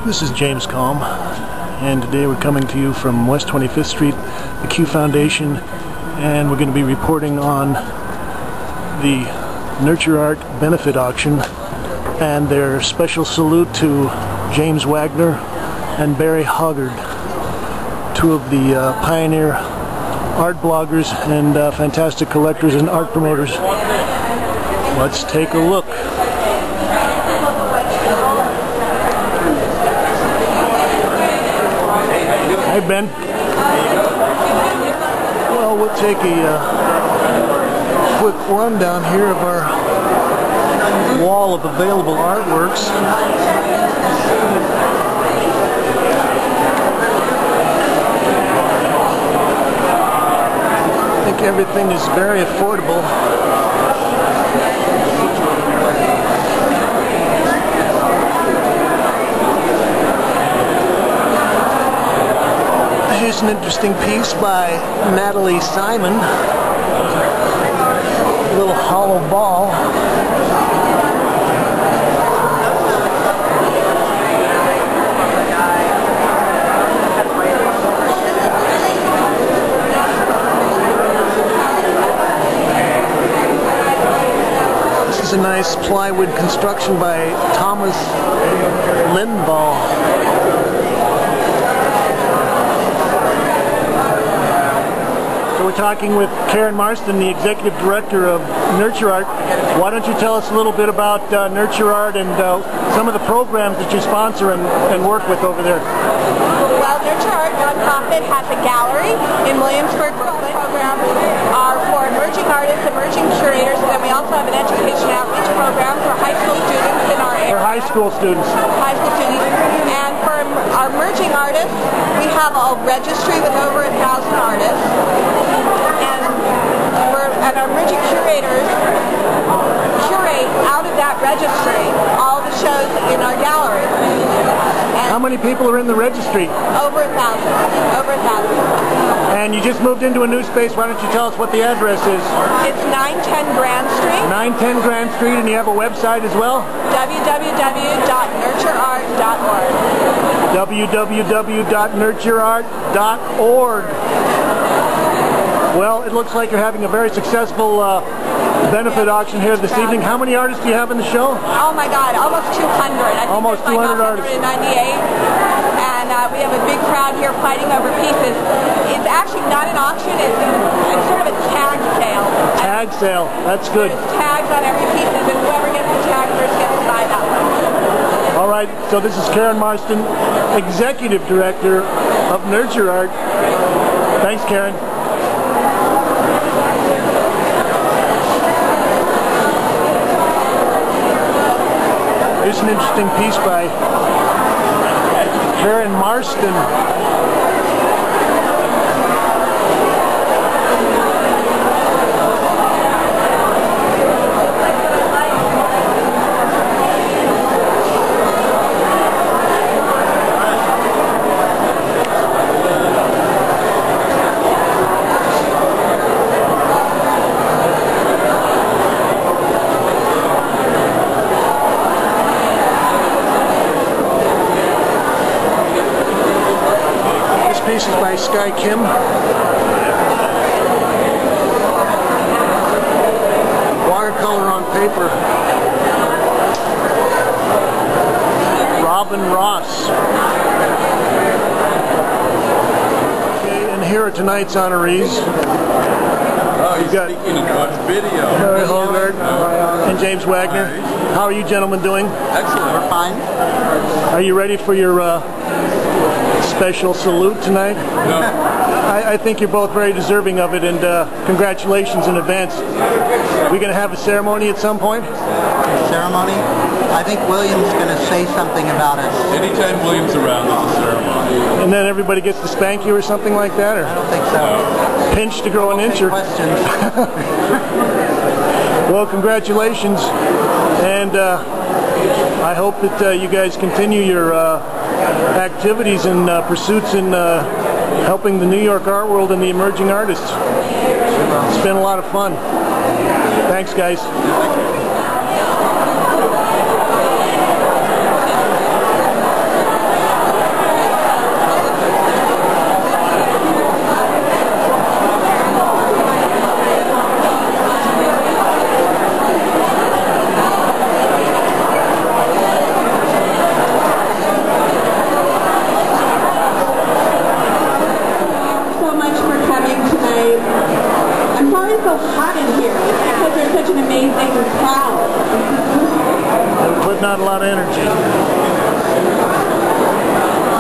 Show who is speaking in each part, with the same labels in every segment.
Speaker 1: This is James Kalm, and today we're coming to you from West 25th Street, the Q Foundation, and we're going to be reporting on the NURTUREART benefit auction and their special salute to James Wagner and Barry Hoggard, two of the pioneer art bloggers and fantastic collectors and art promoters. Let's take a look. Hi, Ben. Well, we'll take a quick rundown here of our wall of available artworks. I think everything is very affordable. Here's an interesting piece by Natalie Simon. A little hollow ball. This is a nice plywood construction by Thomas Lindvall. We're talking with Karen Marston, the Executive Director of NURTUREART. Why don't you tell us a little bit about NURTUREART and some of the programs that you sponsor and work with over there?
Speaker 2: Well, NURTUREART nonprofit has a gallery in Williamsburg, Brooklyn. Programs are for emerging artists, emerging curators, and then we also have an education outreach program for high school students in our area.
Speaker 1: For high school students.
Speaker 2: High school students. And for our emerging artists, we have a registry with over 1,000 artists. And our emerging curators curate out of that registry all the shows in our gallery. And
Speaker 1: how many people are in the registry?
Speaker 2: Over 1,000. Over 1,000.
Speaker 1: And you just moved into a new space. Why don't you tell us what the address is?
Speaker 2: It's 910 Grand Street.
Speaker 1: 910 Grand Street, and you have a website as well?
Speaker 2: www.nurtureart.org.
Speaker 1: www.nurtureart.org. Well, it looks like you're having a very successful benefit auction here this evening. How many artists do you have in the show?
Speaker 2: Oh my God, almost 200. I think
Speaker 1: almost 200 artists.
Speaker 2: 198. And we have a big crowd here fighting over pieces. It's actually not an auction, it's sort of a tag sale.
Speaker 1: Tag sale, that's good.
Speaker 2: There's tags on every piece, and whoever gets the tag first gets to buy that one.
Speaker 1: All right, so this is Karen Marston, Executive Director of NURTUREART. Thanks, Karen. Here's an interesting piece by Karen Marston. This is by Sky Kim. Watercolor on paper. Robin Ross. Okay, and here are tonight's honorees.
Speaker 3: Oh, he's speaking on video.
Speaker 1: Barry Hoggard and James Wagner. How are you gentlemen doing?
Speaker 3: Excellent. We're fine.
Speaker 1: Are you ready for your special salute tonight?
Speaker 3: No.
Speaker 1: I think you're both very deserving of it, and congratulations in advance. We're going to have a ceremony at some point?
Speaker 4: A ceremony? I think William's going to say something about us.
Speaker 3: Anytime William's around, there's a ceremony.
Speaker 1: And then everybody gets to spank you or something like that? Or
Speaker 4: I don't think so.
Speaker 3: No.
Speaker 1: Pinch to grow an inch? Or
Speaker 4: Questions.
Speaker 1: Well, congratulations. And I hope that you guys continue your activities and pursuits in helping the New York art world and the emerging artists. It's been a lot of fun. Thanks, guys.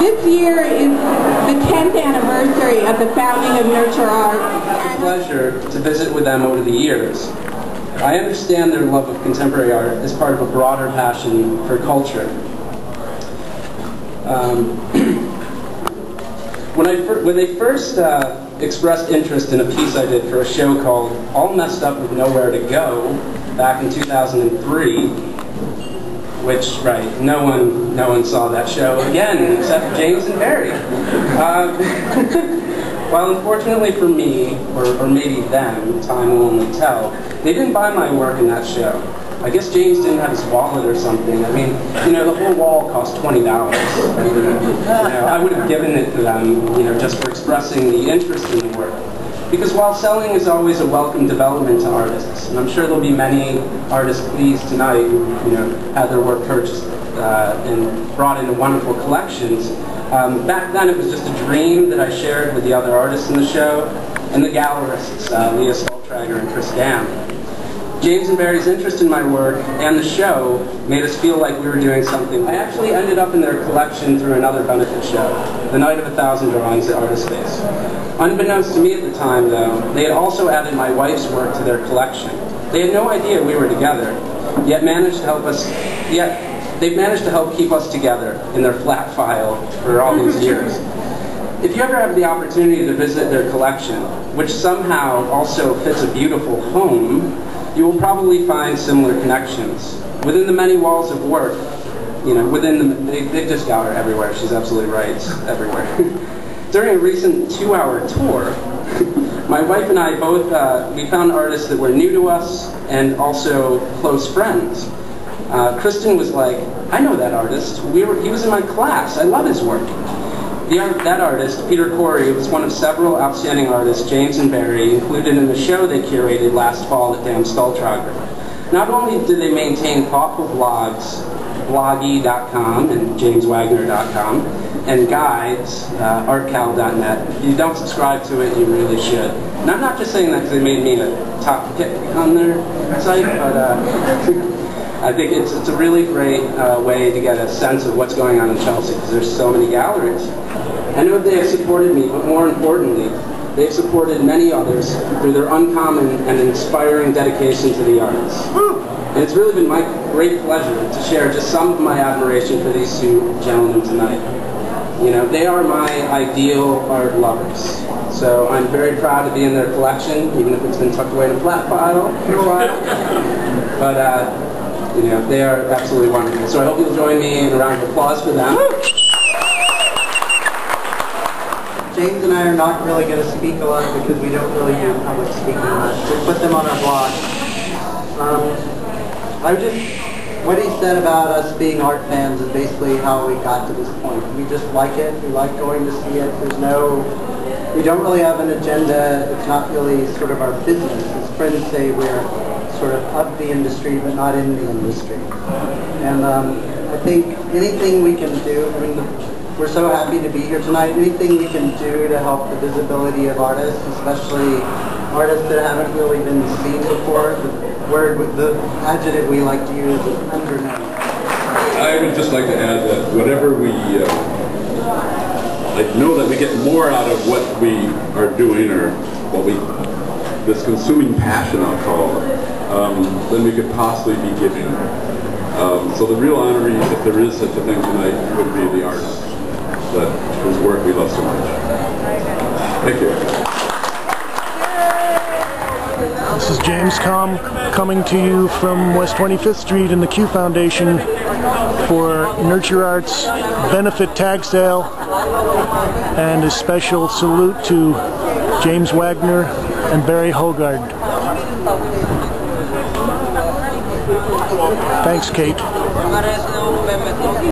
Speaker 2: This year is the 10th anniversary of the founding of NURTUREART'S.
Speaker 5: It's a pleasure to visit with them over the years. I understand their love of contemporary art as part of a broader passion for culture. When they first expressed interest in a piece I did for a show called All Messed Up with Nowhere to Go back in 2003, which, right, no one saw that show again except James and Barry. While unfortunately for me, or maybe them, time will only tell, they didn't buy my work in that show. I guess James didn't have his wallet or something. I mean, the whole wall cost $20. And, I would have given it to them, just for expressing the interest in the work. Because while selling is always a welcome development to artists, and I'm sure there'll be many artists pleased tonight who, had their work purchased and brought into wonderful collections, back then it was just a dream that I shared with the other artists in the show and the gallerists, Leah Stoltrager and Chris Gamm. James and Barry's interest in my work and the show made us feel like we were doing something. I actually ended up in their collection through another benefit show, the Night of 1,000 Drawings at Artist Space. Unbeknownst to me at the time, though, they had also added my wife's work to their collection. They had no idea we were together, yet they've managed to help keep us together in their flat file for all these years. If you ever have the opportunity to visit their collection, which somehow also fits a beautiful home, you will probably find similar connections. Within the many walls of work, they just got her everywhere. She's absolutely right, it's everywhere. During a recent 2-hour tour, my wife and I both, we found artists that were new to us and also close friends. Kristen was like, I know that artist. He was in my class. I love his work. That artist, Peter Corey, was one of several outstanding artists James and Barry included in the show they curated last fall at Dam Stoltrager. Not only did they maintain thoughtful blogs, bloggy.com and jameswagner.com, and guides, artcal.net. If you don't subscribe to it, you really should. And I'm not just saying that because they made me a top pick on their site, but I think it's a really great way to get a sense of what's going on in Chelsea because there's so many galleries. I know they have supported me, but more importantly, they've supported many others through their uncommon and inspiring dedication to the arts. And it's really been my great pleasure to share just some of my admiration for these two gentlemen tonight. They are my ideal art lovers. So I'm very proud to be in their collection, even if it's been tucked away in a flat file for a while. But they are absolutely wonderful. So I hope you'll join me in a round of applause for them.
Speaker 4: James and I are not really going to speak a lot because we don't really do public speaking much. We put them on our blog. What he said about us being art fans is basically how we got to this point. We just like it. We like going to see it. We don't really have an agenda. It's not really sort of our business. As friends say, we're sort of the industry, but not in the industry. And I think anything we can do, we're so happy to be here tonight. Anything we can do to help the visibility of artists, especially artists that haven't really been seen before, the adjective we like to use is underknown.
Speaker 3: I would just like to add that whatever I know that we get more out of what we are doing, or this consuming passion, I'll call it, than we could possibly be giving. So the real honoree, if there is such a thing tonight, would be the artist whose work we love so much. Thank you.
Speaker 1: This is James Kalm coming to you from West 25th Street in the Q Foundation for NURTUREART'S benefit tag sale, and a special salute to James Wagner and Barry Hoggard. Thanks, Kate.